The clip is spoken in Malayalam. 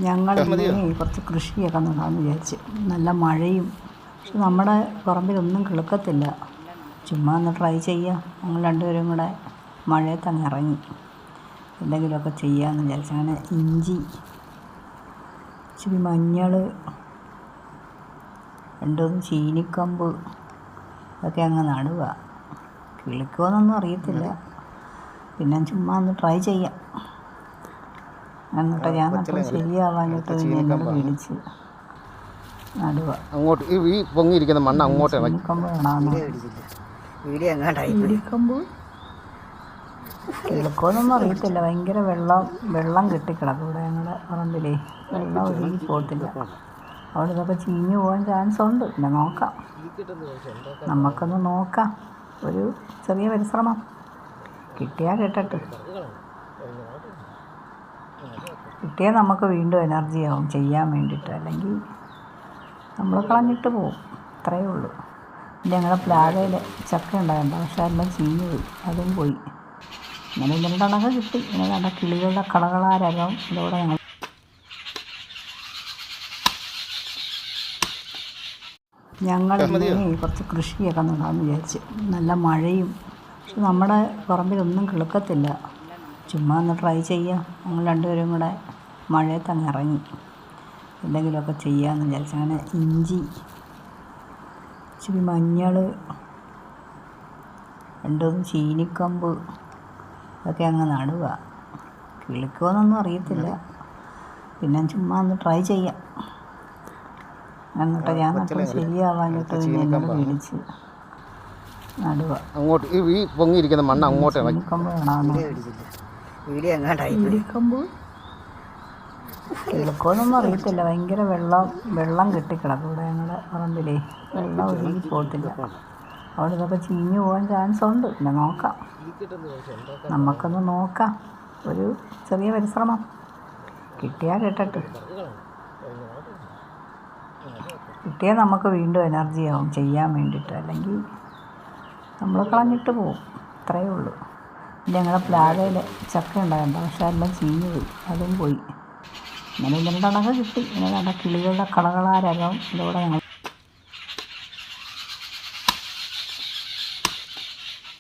ഞങ്ങൾ കുറച്ച് കൃഷിയൊക്കെ നടാമെന്ന് വിചാരിച്ച്. നല്ല മഴയും, പക്ഷെ നമ്മുടെ പറമ്പിലൊന്നും കിളുക്കത്തില്ല. ചുമ്മാ ഒന്ന് ട്രൈ ചെയ്യാം. ഞങ്ങൾ രണ്ടുപേരും കൂടെ മഴയത്തങ്ങ് ഇറങ്ങി എന്തെങ്കിലുമൊക്കെ ചെയ്യാമെന്ന് വിചാരിച്ചു. അങ്ങനെ ഇഞ്ചി, ഇച്ചിരി മഞ്ഞൾ, രണ്ടുമൂന്ന് ചീനിക്കമ്പ് ഒക്കെ അങ്ങ് നടുക. കിളിക്കുമോയെന്നൊന്നും അറിയത്തില്ല, പിന്നെ ചുമ്മാ ഒന്ന് ട്രൈ ചെയ്യാം. എന്നിട്ട് ഞാൻ നട്ടത് ശരിയാവാഞ്ഞിട്ട് പിന്നെ എന്നോട് വിളിച്ച് നടുക. അങ്ങോട്ട് ഈ പൊങ്ങിയിരിക്കുന്ന മണ്ണ് അങ്ങോട്ട് ചീനിക്കമ്പ് വേണമെന്ന്. ചീനിക്കമ്പ് കിളുക്കുമോയെന്നൊന്നും അറിയത്തില്ല. ഭയങ്കര വെള്ളം കെട്ടിക്കിടക്കും ഇവിടെ ഞങ്ങളുടെ പറമ്പിലേ. വെള്ളം ഒഴുകി പോകത്തില്ല. അവിടെ ഇതൊക്കെ ചീഞ്ഞു പോകാൻ ചാൻസ് ഉണ്ട്. പിന്നെ നോക്കാം, നമുക്കൊന്ന് നോക്കാം. ഒരു ചെറിയ പരിശ്രമം കിട്ടിയാൽ കിട്ടട്ടെ. കിട്ടിയാൽ നമുക്ക് വീണ്ടും എനർജിയാവും ചെയ്യാൻ വേണ്ടിയിട്ട്. അല്ലെങ്കിൽ നമ്മൾ കളഞ്ഞിട്ട് പോവും. അത്രയേ ഉള്ളൂ. പിന്നെ ഞങ്ങളുടെ പ്ലാവയിൽ ചക്ക ഉണ്ടായിരുന്നു, പക്ഷെ എല്ലാം ചീഞ്ഞു പോയി, അതും പോയി. ഇങ്ങനെ രണ്ടെണ്ണമൊക്കെ കിട്ടി. ഇങ്ങനെ കണ്ട കിളികളുടെ കളകളാരകം ഇതോടെ ഞങ്ങൾ കുറച്ച് കൃഷിയൊക്കെ നടാമെന്ന് വിചാരിച്ച്. നല്ല മഴയും, പക്ഷെ നമ്മുടെ പറമ്പിലൊന്നും കിളുക്കത്തില്ല. ചുമ്മാ ഒന്ന് ട്രൈ ചെയ്യാം. ഞങ്ങൾ രണ്ടുപേരും കൂടെ മഴയത്തങ്ങ് ഇറങ്ങി എന്തെങ്കിലുമൊക്കെ ചെയ്യാമെന്ന് വിചാരിച്ചു. അങ്ങനെ ഇഞ്ചി, ഇച്ചിരി മഞ്ഞൾ, രണ്ടുമൂന്ന് ചീനിക്കമ്പ് ഒക്കെ അങ്ങ് നടുക. കിളിക്കുമോയെന്നൊന്നും അറിയത്തില്ല, പിന്നെ ചുമ്മാ ഒന്ന് ട്രൈ ചെയ്യാം. എന്നിട്ട് ഞാൻ നട്ടത് ശരിയാവാഞ്ഞിട്ട് പിന്നെ എന്നോട് വിളിച്ച് നടുക. അങ്ങോട്ട് ഈ പൊങ്ങിയിരിക്കുന്ന മണ്ണ് അങ്ങോട്ട് ചീനിക്കമ്പ് വേണമെന്ന്. ചീനിക്കമ്പ് കിളുക്കുമോയെന്നൊന്നും അറിയത്തില്ല. ഭയങ്കര വെള്ളം കെട്ടിക്കിടക്കും ഇവിടെ ഞങ്ങളുടെ പറമ്പിലേ. വെള്ളം ഒഴുകി പോകത്തില്ല. അവിടെ ഇതൊക്കെ ചീഞ്ഞു പോകാൻ ചാൻസ് ഉണ്ട്. പിന്നെ നോക്കാം, നമുക്കൊന്ന് നോക്കാം. ഒരു ചെറിയ പരിശ്രമം കിട്ടിയാൽ കിട്ടട്ടെ. കിട്ടിയാൽ നമുക്ക് വീണ്ടും എനർജിയാവും ചെയ്യാൻ വേണ്ടിയിട്ട്. അല്ലെങ്കിൽ നമ്മൾ കളഞ്ഞിട്ട് പോവും. അത്രയേ ഉള്ളൂ. പിന്നെ ഞങ്ങളുടെ പ്ലാവയിൽ ചക്ക ഉണ്ടായിരുന്നു, പക്ഷെ എല്ലാം ചീഞ്ഞു പോയി, അതും പോയി. ഇങ്ങനെ രണ്ടെണ്ണമൊക്കെ കിട്ടി. ഇങ്ങനെ കണ്ട കിളികളുടെ കളകളാരകം ഇതോടെ ഞങ്ങൾ